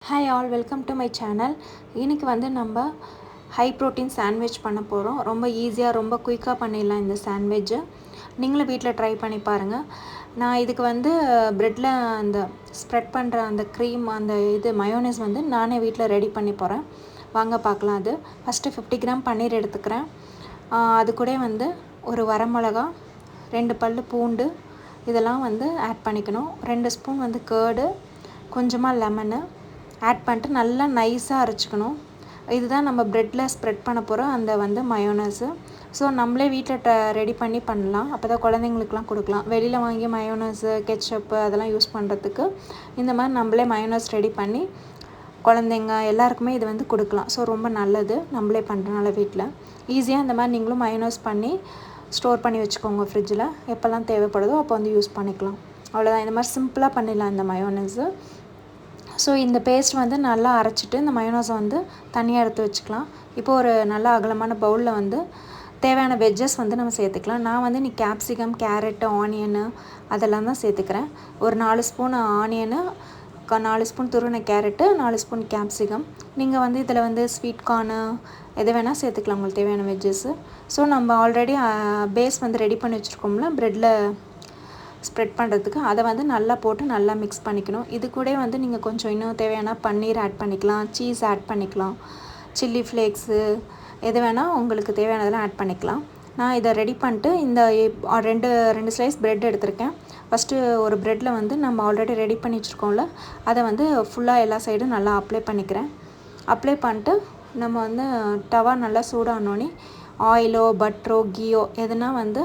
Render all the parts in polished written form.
Hi all, welcome to my channel. இன்னைக்கு வந்து நம்ம ஹை ப்ரோட்டீன் சாண்ட்விச் பண்ண போகிறோம். ரொம்ப ஈஸியாக ரொம்ப குயிக்காக பண்ணிடலாம் இந்த சாண்ட்விட்சு. நீங்களும் வீட்டில் ட்ரை பண்ணி பாருங்கள். நான் இதுக்கு வந்து ப்ரெட்டில் அந்த ஸ்ப்ரெட் பண்ணுற அந்த க்ரீம் அந்த மயோனைஸ் வந்து நானே வீட்டில் ரெடி பண்ணி போகிறேன். வாங்க பார்க்கலாம். அது ஃபஸ்ட்டு 50 கிராம் பன்னீர் எடுத்துக்கிறேன். அது கூட வந்து ஒரு வரமிளகா, 2 பல் பூண்டு இதெல்லாம் வந்து ஆட் பண்ணிக்கணும். 2 ஸ்பூன் வந்து கேர்டு, கொஞ்சமாக லெமனு ஆட் பண்ணிட்டு நல்லா நைஸாக அரைச்சிக்கணும். இதுதான் நம்ம ப்ரெட்டில் ஸ்ப்ரெட் பண்ண போகிற அந்த வந்து மயோனஸு. ஸோ நம்மளே வீட்டில் ரெடி பண்ணி பண்ணலாம். அப்போ தான் குழந்தைங்களுக்குலாம் கொடுக்கலாம். வெளியில் வாங்கி மயோனஸு கெச்சப்பு அதெல்லாம் யூஸ் பண்ணுறதுக்கு இந்த மாதிரி நம்மளே மயோனஸ் ரெடி பண்ணி குழந்தைங்க எல்லாருக்குமே இது வந்து கொடுக்கலாம். ஸோ ரொம்ப நல்லது நம்மளே பண்ணுறனால வீட்டில் ஈஸியாக இந்த மாதிரி நீங்களும் மயோனஸ் பண்ணி ஸ்டோர் பண்ணி வச்சுக்கோங்க ஃப்ரிட்ஜில். எப்போல்லாம் தேவைப்படுதோ அப்போ வந்து யூஸ் பண்ணிக்கலாம். அவ்வளோதான். இந்த மாதிரி சிம்பிளாக பண்ணிடலாம் இந்த மயோனஸு. ஸோ இந்த பேஸ்ட் வந்து நல்லா அரைச்சிட்டு இந்த மயோனஸை வந்து தனியாக எடுத்து வச்சுக்கலாம். இப்போ ஒரு நல்ல அகலமான பவுலில் வந்து தேவையான வெஜ்ஜஸ் வந்து நம்ம சேர்த்துக்கலாம். நான் வந்து இன்றைக்கி கேப்சிகம், கேரட்டு, ஆனியனு அதெல்லாம் தான் சேர்த்துக்கிறேன். ஒரு 4 ஸ்பூன் ஆனியனு, 4 ஸ்பூன் துருவின கேரட்டு, 4 ஸ்பூன் கேப்சிகம். நீங்கள் வந்து இதில் வந்து ஸ்வீட் கார்னு எது வேணால் சேர்த்துக்கலாம் உங்களுக்கு தேவையான வெஜ்ஜஸ்ஸு. ஸோ நம்ம ஆல்ரெடி பேஸ் வந்து ரெடி பண்ணி வச்சுருக்கோம்ல ப்ரெட்டில் ஸ்ப்ரெட் பண்ணுறதுக்கு, அதை வந்து நல்லா போட்டு நல்லா மிக்ஸ் பண்ணிக்கணும். இது கூட வந்து நீங்கள் கொஞ்சம் இன்னும் தேவையான பன்னீர் ஆட் பண்ணிக்கலாம், சீஸ் ஆட் பண்ணிக்கலாம், சில்லி ஃப்ளேக்ஸு எது வேணால் உங்களுக்கு தேவையானதெல்லாம் ஆட் பண்ணிக்கலாம். நான் இதை ரெடி பண்ணிட்டு இந்த ரெண்டு ஸ்லைஸ் ப்ரெட் எடுத்திருக்கேன். ஃபஸ்ட்டு ஒரு ப்ரெட்டில் வந்து நம்ம ஆல்ரெடி ரெடி பண்ணி வச்சுருக்கோம்ல அதை வந்து ஃபுல்லாக எல்லா சைடும் நல்லா அப்ளை பண்ணிக்கிறேன். அப்ளை பண்ணிட்டு நம்ம வந்து டவா நல்லா சூடானோடனே ஆயிலோ பட்டரோ கீயோ எதுனா வந்து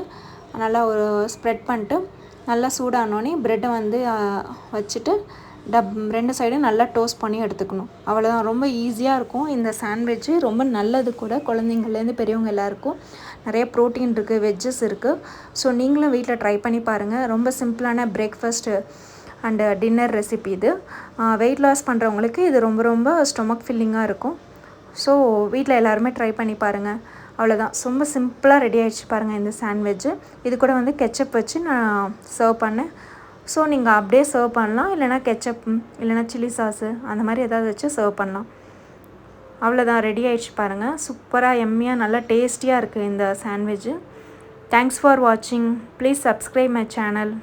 நல்லா ஒரு ஸ்ப்ரெட் பண்ணிட்டு நல்லா சூடானோடனே ப்ரெட்டை வந்து வச்சுட்டு 2 சைடும் நல்லா டோஸ்ட் பண்ணி எடுத்துக்கணும். அவ்வளோதான். ரொம்ப ஈஸியாக இருக்கும் இந்த சாண்ட்விட்சு. ரொம்ப நல்லது கூட. குழந்தைங்கள்லேருந்து பெரியவங்க எல்லாேருக்கும் நிறைய ப்ரோட்டீன் இருக்குது, வெஜ்ஜஸ் இருக்குது. ஸோ நீங்களும் வீட்டில் ட்ரை பண்ணி பாருங்கள். ரொம்ப சிம்பிளான பிரேக்ஃபாஸ்ட்டு அண்டு டின்னர் ரெசிபி இது. வெயிட் லாஸ் பண்ணுறவங்களுக்கு இது ரொம்ப ரொம்ப ஸ்டொமக் ஃபில்லிங்காக இருக்கும். ஸோ வீட்டில் எல்லாருமே ட்ரை பண்ணி பாருங்கள். அவ்வளோதான். ரொம்ப சிம்பிளாக ரெடி ஆகிடுச்சு பாருங்கள் இந்த சாண்ட்விட்சு. இது கூட வந்து கெச்சப் வச்சு நான் சர்வ் பண்ணேன். ஸோ நீங்கள் அப்படியே சர்வ் பண்ணலாம், இல்லைனா கெச்சப் இல்லைனா சில்லி சாஸு அந்த மாதிரி ஏதாவது வச்சு சர்வ் பண்ணலாம். அவ்வளோதான். ரெடி ஆகிடுச்சு பாருங்கள். சூப்பராக எம்மியாக நல்லா டேஸ்டியாக இருக்குது இந்த சாண்ட்விட்சு. தேங்க்ஸ் ஃபார் வாட்சிங். Please subscribe my channel.